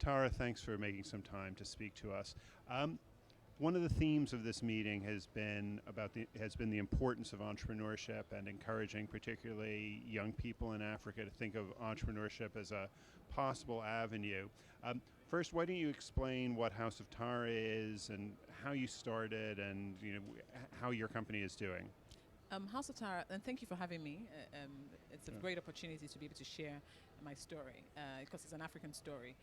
Tara, thanks for making some time to speak to us. One of the themes of this meeting has been the importance of entrepreneurship and encouraging particularly young people in Africa to think of entrepreneurship as a possible avenue. First, why don't you explain what House of Tara is and how you started and how your company is doing? House of Tara, and thank you for having me. It's a great opportunity to be able to share my story because it's an African story.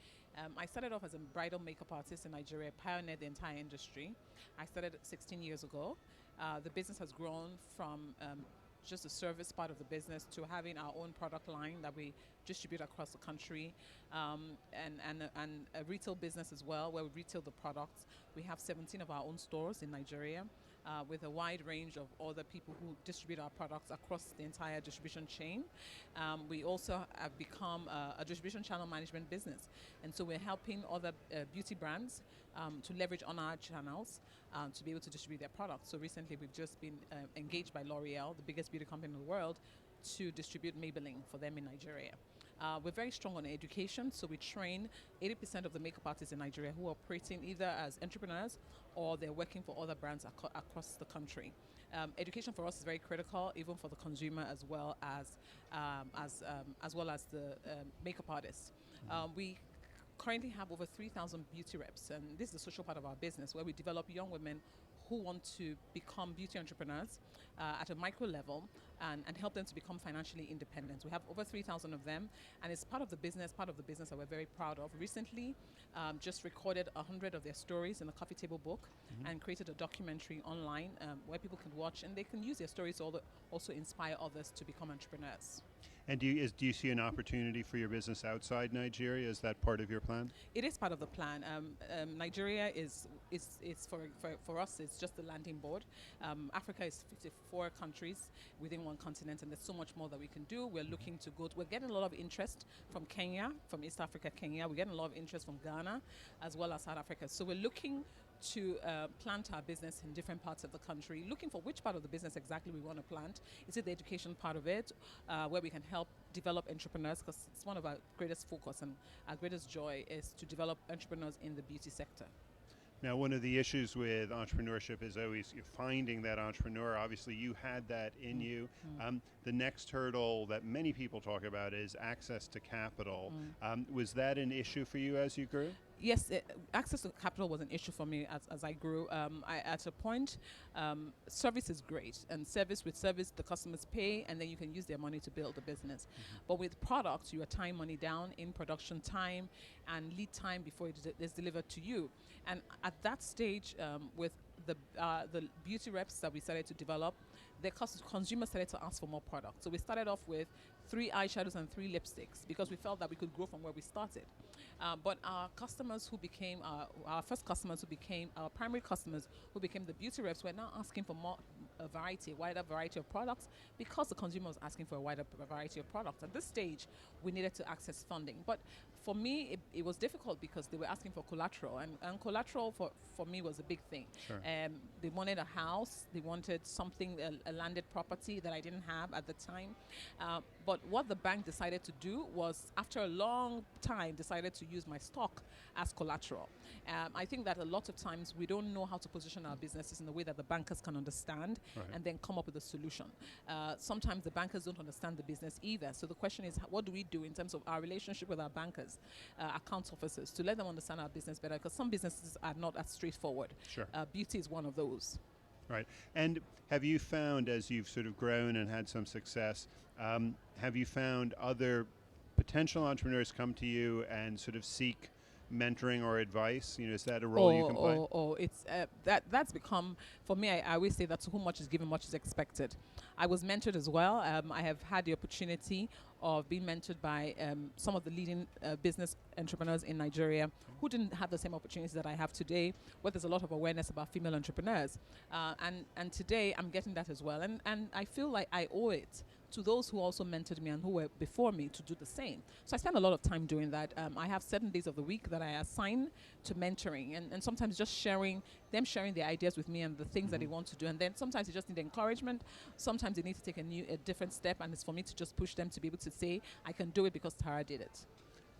I started off as a bridal makeup artist in Nigeria, pioneered the entire industry. I started 16 years ago. The business has grown from just the service part of the business to having our own product line that we distribute across the country, and a retail business as well, where we retail the products. We have 17 of our own stores in Nigeria, with a wide range of other people who distribute our products across the entire distribution chain. We also have become a distribution channel management business, and so we're helping other beauty brands to leverage on our channels to be able to distribute their products. So recently we've just been engaged by L'Oreal, the biggest beauty company in the world, to distribute Maybelline for them in Nigeria. We're very strong on education, so we train 80% of the makeup artists in Nigeria who are operating either as entrepreneurs or they're working for other brands across the country. Education for us is very critical, even for the consumer as well as the makeup artists. We currently have over 3,000 beauty reps, and this is the social part of our business where we develop young women who want to become beauty entrepreneurs at a micro level and help them to become financially independent. We have over 3,000 of them, and it's part of the business that we're very proud of. Recently, just recorded 100 of their stories in the coffee table book and created a documentary online where people can watch and they can use their stories to also inspire others to become entrepreneurs. And do you see an opportunity for your business outside Nigeria? Is that part of your plan? It is part of the plan. Nigeria is for us, it's just the landing board. Africa is 54 countries within one continent, and there's so much more that we can do. We're looking to we're getting a lot of interest from Kenya, from East Africa, Kenya. We're getting a lot of interest from Ghana, as well as South Africa. So we're looking to plant our business in different parts of the country, looking for which part of the business exactly we want to plant. Is it the education part of it, where we can help develop entrepreneurs, because it's one of our greatest focus and our greatest joy is to develop entrepreneurs in the beauty sector. Now, one of the issues with entrepreneurship is always finding that entrepreneur. Obviously, you had that in you. The next hurdle that many people talk about is access to capital. Was that an issue for you as you grew? Yes, access to capital was an issue for me as I grew. At a point, service is great, and with service, the customers pay, and then you can use their money to build a business. But with products, you are tying money down in production time and lead time before it is delivered to you. And at that stage, with the beauty reps that we started to develop, the consumers started to ask for more products. So we started off with 3 eyeshadows and 3 lipsticks because we felt that we could grow from where we started. But our customers who became our first customers, who became our primary customers, who became the beauty reps, were now asking for a wider variety of products because the consumer was asking for a wider variety of products. At this stage, we needed to access funding. But for me, it was difficult because they were asking for collateral, and collateral for me was a big thing. Sure. They wanted a house, they wanted something, a landed property that I didn't have at the time. But what the bank decided to do was, after a long time, decided to use my stock as collateral. I think that a lot of times we don't know how to position our businesses in a way that the bankers can understand and then come up with a solution. Sometimes the bankers don't understand the business either. So the question is, what do we do in terms of our relationship with our bankers, account officers, to let them understand our business better? Because some businesses are not as straightforward. Sure. Beauty is one of those. Right. And have you found, as you've sort of grown and had some success, have you found other potential entrepreneurs come to you and sort of seek mentoring or advice? Is that a role you can play? It's that's become, for me, I always say that to whom much is given, much is expected. I was mentored as well. I have had the opportunity of being mentored by some of the leading business entrepreneurs in Nigeria who didn't have the same opportunities that I have today, where there's a lot of awareness about female entrepreneurs. And today I'm getting that as well. And I feel like I owe it to those who also mentored me and who were before me to do the same. So I spend a lot of time doing that. I have certain days of the week that I assign to mentoring, and sometimes just sharing their ideas with me and the things that they want to do. And then sometimes they just need encouragement. Sometimes they need to take a different step, and it's for me to just push them to be able to say, I can do it because Tara did it.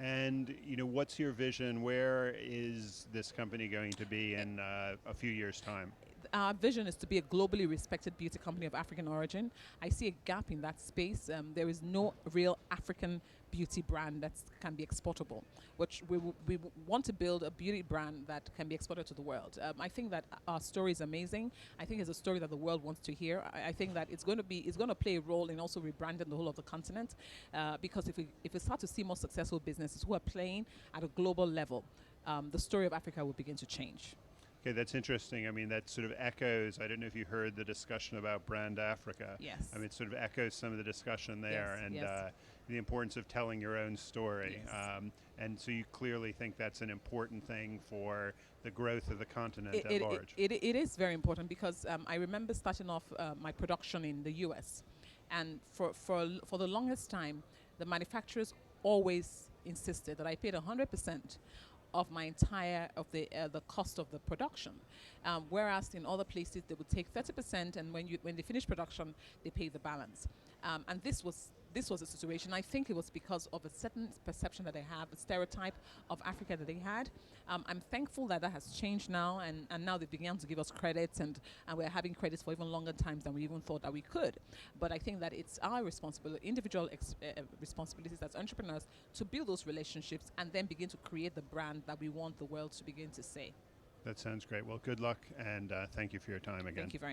And what's your vision? Where is this company going to be in a few years' time? Our vision is to be a globally respected beauty company of African origin. I see a gap in that space. There is no real African beauty brand that can be exportable, which we want to build a beauty brand that can be exported to the world. I think that our story is amazing. I think it's a story that the world wants to hear. I think that it's going to play a role in also rebranding the whole of the continent, because if we start to see more successful businesses who are playing at a global level, the story of Africa will begin to change. Okay, that's interesting. I mean, that sort of echoes, I don't know if you heard the discussion about Brand Africa. Yes. I mean, it sort of echoes some of the discussion there, Yes, and yes. the importance of telling your own story. Yes. And so you clearly think that's an important thing for the growth of the continent It, at it, large. it is very important because I remember starting off my production in the US, and for the longest time, the manufacturers always insisted that I paid 100% of my entire of the cost of the production, whereas in other places they would take 30%, and when they finish production, they pay the balance. And this was a situation. I think it was because of a certain perception that they have, a stereotype of Africa that they had. I'm thankful that has changed now, and now they began to give us credits, and we're having credits for even longer times than we even thought that we could. But I think that it's our responsibility, individual responsibilities as entrepreneurs, to build those relationships and then begin to create the brand that we want the world to begin to say. That sounds great. Well, good luck, and thank you for your time again. Thank you very much.